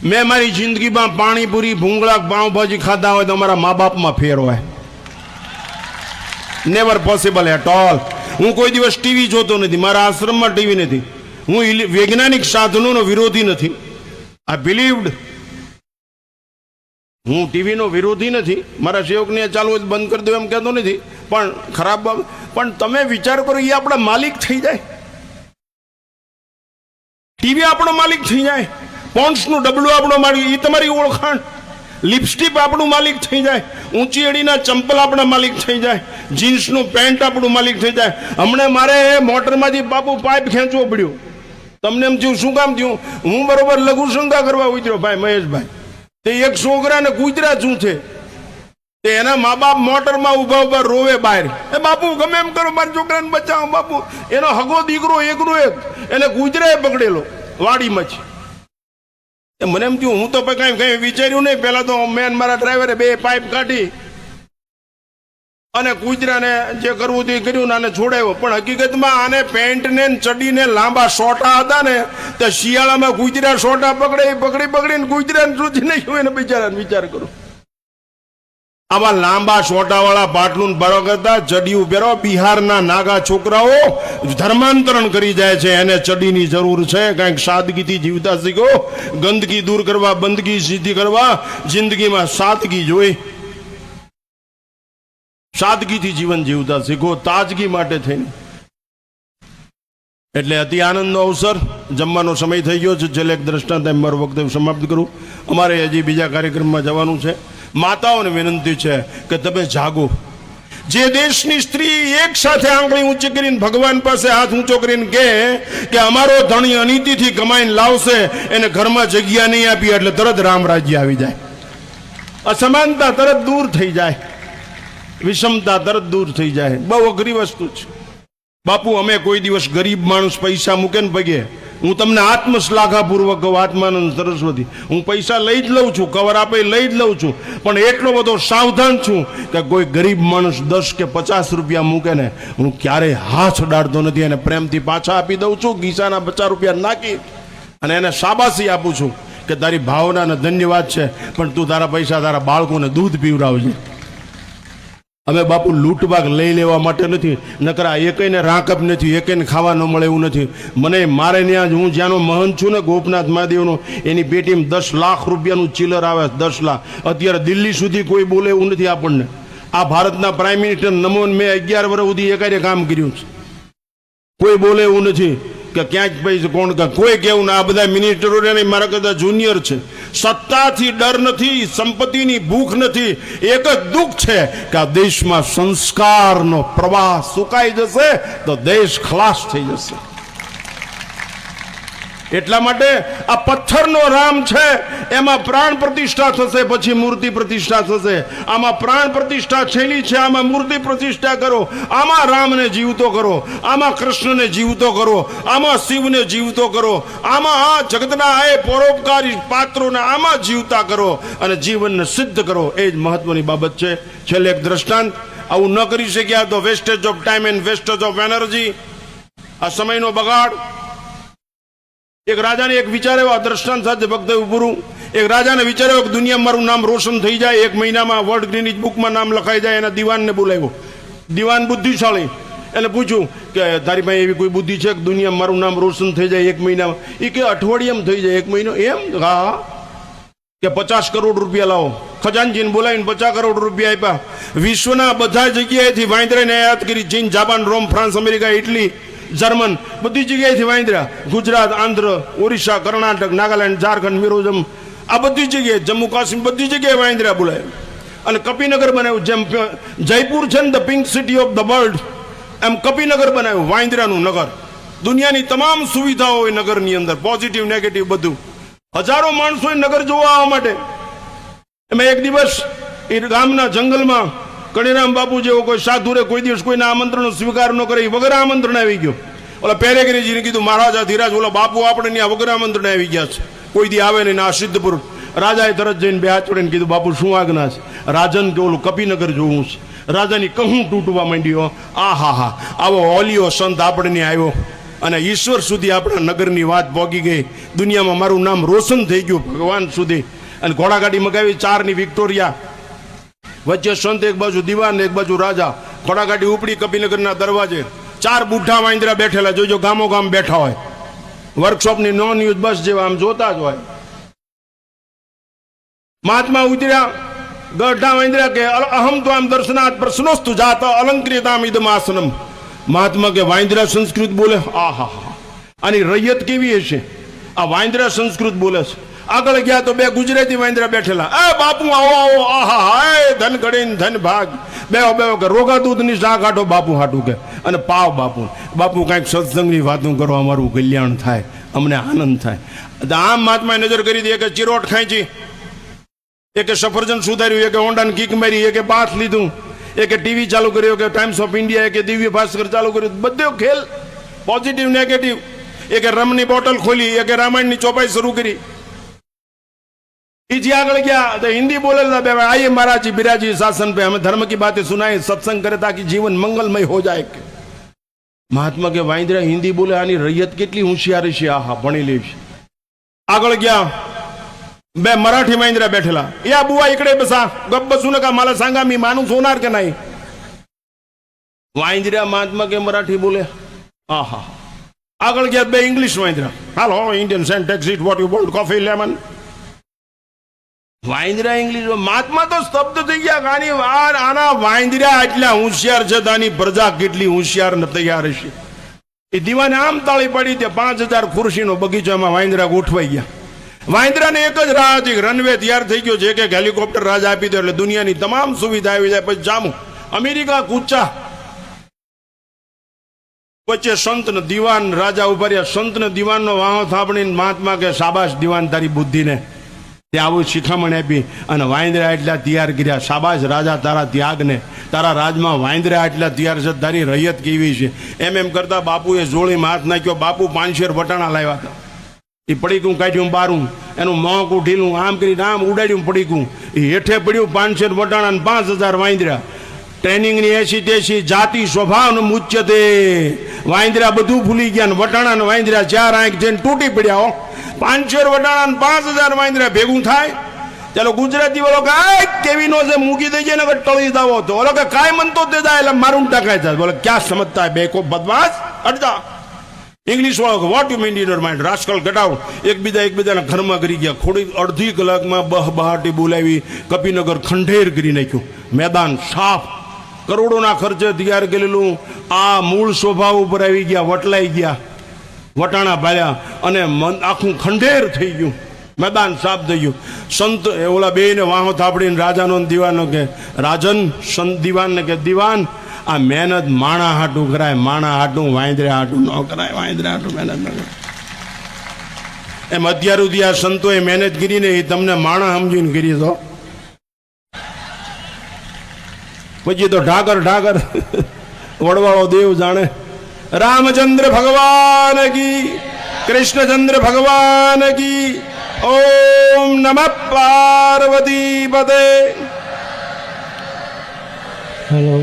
મેં મારી જિંદગીમાં પાણીપુરી, ભૂંગળા, પાઉંભાજી ખાધા હોય તો અમારા મા બાપમાં ફેર હોય. Never possible at all. હું કોઈ દિવસ ટીવી જોતો નથી, મારા આશ્રમમાં ટીવી નથી. હું વૈજ્ઞાનિક સાધનોનો વિરોધી નથી. આઈ બિલીવડ. હું ટીવીનો વિરોધી નથી. મારા સેવકને ચાલુ બંધ કરી દો એમ કહેતો નથી, પણ ખરાબ બાબત. પણ તમે વિચાર કરો, એ આપણા માલિક થઈ જાય. ટીવી આપણો માલિક થઈ જાય, પોન્ડ્સનું ડબલું આપણો માલિક, એ તમારી ઓળખાણ. લિપસ્ટિક આપણું માલિક થઈ જાય, ઊંચી એડીના ચંપલ આપણા માલિક થઈ જાય, જીન્સનું પેન્ટ આપણું માલિક થઈ જાય. હમણાં મારે મોટરમાંથી બાપુ પાઇપ ખેંચવો પડ્યો. તમને એમ થયું શું કામ થયું? હું બરોબર લઘુશંકા કરવા ઉતર્યો ભાઈ મહેશભાઈ, તે એક છોકરાને કૂતરા શું છે, તે એના મા બાપ મોટરમાં ઉભા ઉભા રોવે બહાર. એ બાપુ ગમે એમ કરો, મારા છોકરાને બચાવો બાપુ. એનો હગો દીકરો એકનો એક, એને કૂતરાએ પકડેલો વાડીમાં છે. મને એમ થયું, હું તો કઈ વિચાર્યું નહીં. પેલા તો મેન મારા ડ્રાઈવરે બે પાઇપ કાઢી અને કૂતરાને જે કરવું તે કર્યું, આને છોડાયો. પણ હકીકતમાં આને પેન્ટ ને ચડીને લાંબા સોટા હતા ને, તે શિયાળામાં કૂતરા સોટા પકડીને કૂતરાને સુધી નહીં એને બિચારાને વિચાર કરો. આવા લાંબા સોટા વાળા પાટલું બરો કરતા ચડિયું પહેરો. બિહારના નાગા છોકરાઓ ધર્માંતરણ કરી જાય છે, એને ચડીની જરૂર છે. કંઈક સાદગીથી જીવતા શીખો. ગંદકી દૂર કરવા, બંદગી સીધી કરવા, જિંદગીમાં સાદગી જોઈ. સાદગીથી જીવન જીવતા શીખો, તાજગી માટે થઈને. એટલે અતિ આનંદનો અવસર. જમવાનો સમય થઈ ગયો છે. છેલ્લે એક દ્રષ્ટાંત મારો વક્તવ્ય સમાપ્ત કરું. અમારે હજી બીજા કાર્યક્રમમાં જવાનું છે. માતાઓને વિનંતી છે કે તમે જાગો. જે દેશની સ્ત્રી એક સાથે આંગળી ઊંચી કરીને ભગવાન પાસે હાથ ઊંચો કરીને કે અમારો ધણી અનીતિથી કમાઈને લાવશે, એને ઘરમાં જગ્યા નહીં આપી એટલે તરત રામ રાજ્ય આવી જાય. અસમાનતા તરત દૂર થઈ જાય, વિષમતા તરત દૂર થઈ જાય. બહુ અઘરી વસ્તુ છે બાપુ. અમે કોઈ દિવસ ગરીબ માણસ પૈસા મૂકે ને પગે, હું તમને આત્મશ્લાઘાપૂર્વક કહું, આત્માનંદ સરસ્વતી, હું પૈસા લઈ જ લઉં છું, કવર આપે લઈ જ લઉં છું, પણ એટલો બધો સાવધાન છું કે કોઈ ગરીબ માણસ 10 કે 50 રૂપિયા મૂકે ને, હું ક્યારેય હાથ અડાડતો નથી. એને પ્રેમથી પાછા આપી દઉં છું, ગીસાના 50 રૂપિયા નાખી અને એને શાબાશી આપું છું કે તારી ભાવનાને ધન્યવાદ છે, પણ તું તારા પૈસા તારા બાળકોને દૂધ પીવડાવજે. અમે બાપુ લૂંટભાગ લઈ લેવા માટે નથી, નકરા એકઈને રાંકપ નથી, એકઈને ખાવા ન મળે એવું નથી. મને મારે ત્યાં હું જ્યાંનો મહંત છું ને, ગોપનાથ મહાદેવનો, એની પેટીમાં 10 લાખ રૂપિયાનું ચિલર આવે. 10 લાખ અત્યારે દિલ્હી સુધી કોઈ બોલે એવું નથી આપણને. આ ભારતના પ્રાઇમ મિનિસ્ટર નમોન મેં 11 વર્ષ સુધી એકારે કામ કર્યું છે. કોઈ બોલે એવું નથી કે ક્યાંક પૈસા કોણ કોઈ કેવું ના. આ બધા મિનિસ્ટરો મારા કરતા જુનિયર છે. સત્તાથી ડર નથી, સંપત્તિની ભૂખ નથી. એક જ દુઃખ છે કે આ દેશમાં સંસ્કારનો પ્રવાહ સુકાઈ જશે તો દેશ ખલાસ થઈ જશે. એટલા માટે આ પથ્થરનો રામ છે, એમાં પ્રાણ પ્રતિષ્ઠા થશે, પછી મૂર્તિ પ્રતિષ્ઠા થશે. આમાં પ્રાણ પ્રતિષ્ઠા છેલ્લી છે, આમાં મૂર્તિ પ્રતિષ્ઠા કરો. આમાં રામને જીવતો કરો, આમાં કૃષ્ણને જીવતો કરો, આમાં શિવને જીવતો કરો, આમાં આ જગતના એ પરોપકારી પાત્રોને આમાં જીવતા કરો અને જીવનને સિદ્ધ કરો. એ જ મહત્વની બાબત છે. છેલ્લે એક દ્રષ્ટાંત. આવું ન કરી શક્યા તો wastage of time and wastage of energy, આ સમયનો બગાડ. એક રાજાને એક વિચાર આવ્યો, આ દ્રષ્ટાંત સાથે વક્તવ્ય પૂરું. એક રાજાને વિચાર આવ્યો કે દુનિયામાં મારું નામ રોશન થઈ જાય, 1 મહિનામાં વર્લ્ડ ગ્રીનિચ બુકમાં નામ લખાઈ જાય. એના દિવાનને બોલાવ્યો. દિવાન બુદ્ધિશાળી, એને પૂછ્યું કે તારી પાસે એવી કોઈ બુદ્ધિ છે કે દુનિયામાં મારું નામ રોશન થઈ જાય 1 મહિનામાં? એ કે અઠવાડિયામાં થઈ જાય. 1 મહિનો? એમ? હા. કે 50 કરોડ રૂપિયા લાવો. ખજાનજીને બોલાવીને 50 કરોડ રૂપિયા આપ્યા. વિશ્વના બધા જગ્યાએથી વાંદરાને આયાત કરી. ચીન, જાપાન, રોમ, ફ્રાન્સ, અમેરિકા, ઇટલી, જર્મન, બધી જગ્યાએથી વાંદરા. ગુજરાત, આંધ્ર, ઓરિસ્સા, કર્ણાટક, નાગાલેન્ડ, ઝારખંડ, મિઝોરમ, આ બધી જગ્યાએ, જમ્મુ કાશ્મીર, બધી જગ્યાએ વાંદરા બોલાય. અને કપિનગર બનાવ્યું. જેમ જયપુર છે ને the pink city of the world, એમ કપિનગર બનાવ્યું, વાંદરાનું નગર. દુનિયાની તમામ સુવિધાઓ હોય નગરની અંદર, પોઝિટિવ નેગેટિવ બધું. હજારો માણસો નગર જોવા આવવા માટે. એમાં એક દિવસ એ ગામના જંગલમાં કણીરામ બાપુ જેવો કોઈ સાધુ રે, કોઈ દિવસ કોઈના આમંત્રણ સ્વીકાર ન કરે, વગર આમંત્રણ આવી ગયો. ઓલા પેરેગરીજીને કીધું, મહારાજા ધીરાજ, ઓલા બાપુ આપણે ત્યાં વગર આમંત્રણ આવી ગયા છે, કોઈ દી આવે નહીં આ સિદ્ધ પુરુષ. રાજાએ તરત જઈને 2 હાથ જોડીને કીધું, બાપુ શું આજ્ઞા છે? રાજન કે ઓલું કપિનગર જોવું છે. રાજાની કહું તૂટવા માંડ્યો. આ હા હા, આવો ઓલિયો સંત આપણે આવ્યો. અને ઈશ્વર સુધી આપણા નગરની વાત પહોંચી ગઈ, દુનિયામાં મારું નામ રોશન થઈ ગયું ભગવાન સુધી. અને ઘોડાગાડી મગાવી 4ની વિક્ટોરિયા, વચ્ચે સંત એક બાજુ દીવાન એક બાજુ રાજા. ઘોડાગાડી ઉપડી કપિનગરના દરવાજે, 4 બુઢા વાંદરા બેઠેલા, જોજો ગામો ગામ બેઠા હોય, વર્કશોપની નોન યુઝ બસ જેવા આમ જોતા જ હોય. મહાત્મા ઉતર્યા, ગઢા વાંદરા કે અહમ તો આમ દર્શનાથ પ્રશ્નોસ્તુ જાત અલંકૃતામ ઇદમાસનમ. મહાત્મા કે વાંદરા સંસ્કૃત બોલે, આહા આની રૈયત કેવી હશે, આ વાંદરા સંસ્કૃત બોલે છે. આગળ ગયા તો 2 ગુજરાતી વાંદરા બેઠેલા, એ બાપુ આવો આવો, આહા હાય ધન ગણીને ધન ભાગ, બેહો બેહો કે રોગા દૂધની શા કાઢો બાપુ હાટું કે, અને પાવ બાપુ. બાપુ કાંઈક સત્સંગની વાતો કરો, અમારું કલ્યાણ થાય, અમને આનંદ થાય. આમ મહાત્માએ નજર કરી દી, કે ચિરોટ ખાંચી, એકે સફરજન સુધાર્યું, એકે હોન્ડાને કિક મારી, એકે બાથ લીધું, એકે ટીવી ચાલુ કર્યો, કે ટાઈમ્સ ઓફ ઇન્ડિયા, એકે દિવ્ય ભાસ્કર ચાલુ કર્યું, બધો ખેલ પોઝિટિવ નેગેટિવ. એકે રમની બોટલ ખોલી, એકે રામાયણની ચોપાઈ શરૂ કરી. जी आगे गया तो हिंदी बोले, आइए महाराज जी बिराजी शासन पे, हमें धर्म की बातें सुनाए, सत्संग करे ताकि जीवन मंगलमय हो जाए. महात्मा के वांदरा हिंदी बोले, आनी रैयत કેટલી હોશિયારી છે, આહા ભણી લે છે. આગળ ગયા 2 મરાઠી વાંદરા બેઠેલા, યા બુવા इकडे बसा, गप बसू नका, मला सांगा मी माणूस होणार का नाही. वांदरा महात्मा के मराठी बोले, आहा. આગળ ગયા 2 इंग्लिश वांदરા, hello Indian sentence it what you want coffee lemon. વાંદરા ઇંગ્લિશ. મહાત્મા તો સ્તબ્ધ થઈ ગયા, આની વાર આના વાંદરા આટલા હોશિયાર છે, આની પ્રજા કેટલી હોશિયાર ને તૈયાર હશે. એ દીવાને આમ તાળી પડી, તે 5000 ખુરશીનો બગીચો, એમાં વાંદરા ગોઠવાઈ ગયા. વાંદરાને એક જ રાહ હતી, રનવે તૈયાર થઈ ગયો છે, કે હેલિકોપ્ટર રાજ આપી દે એટલે દુનિયાની તમામ સુવિધા આવી જાય, પછી જામું અમેરિકા કૂચા. વચ્ચે સંત ને દીવાન રાજા ઉભા રહ્યા. સંત ને દીવાનનો વાહો થાપડીને મહાત્મા કે શાબાશ દીવાન, તારી બુદ્ધિને ત્યાં આવું શિખામણ આપી. અને વાંદરા એટલા તૈયાર કર્યા, શાબાશ રાજા તારા ત્યાગને, તારા રાજમાં વાંદરા એટલા તૈયાર છે, તારી રૈયત કેવી છે. એમ કરતા બાપુએ જોડીમાં હાથ નાખ્યો. બાપુ 5 શેર વટાણા લાવ્યા હતા, એ પડીકું કાઢ્યું બારું, એનું મોંકું ઢીલું આમ કરીને આમ ઉડાડ્યું પડીકું, એ હેઠે પડ્યું 5 શેર વટાણા ને 5000 વાંદરા. ટ્રેનિંગની 80-80 જાતિ સ્વભાવ મુચ્યતે. વાંદરા બધું ભૂલી ગયા, વટાણા ને વાંદરા 4 આંખ જઈને તૂટી પડ્યા. 5 શેર વટાણા ને 5000 વાંદરા ભેગું થાય. ચાલો ગુજરાતી વાળો કે કેવી નો છે, મૂકી દઈ જાય ને ટળી દાવો તો, ઓલો કે કાંઈ મનતો દે જાય એટલે મારું ટકાય જાય. બોલે ક્યાં સમજતા હે બેકો બદમાશ અડધા. ઇંગ્લિશ વાળો what you mean in your mind rascal get out. એકબીજાના ઘરમાં કરી ગયા. થોડી અડધી કલાકમાં બહાટી બોલાવી, કપિનગર ખંડેર કરી નાખ્યું, મેદાન સાફ, કરોડોના ખર્ચે તૈયાર કરેલું. આ મૂળ સ્વભાવ ઉપર આવી ગયા, વટલાઈ ગયા, વટાણા ભાર્યા, અને આખું ખંડેર થઈ ગયું, મેદાન સાફ થઈ ગયું. સંત ઓલા બેને વાહો થાપડીને રાજાનો દીવાનો કે રાજન, સંત દીવાનને કે દીવાન, આ મહેનત માણા હાટું કરાય, માણા હાટું, વાંદરા હાટું ન કરાય, વાંદરા હાટું મહેનત ન કરાય. એમ અત્યાર સુધી આ સંતોએ મહેનત કરીને એ તમને માણા સમજીને કરી દો. પછી તો ઢાકર ઢાકર વડવાળો દેવ જાણે. રામચંદ્ર ભગવાન કી, કૃષ્ણચંદ્ર ભગવાન કી. ઓમ નમઃ પાર્વતી પતે. હેલો.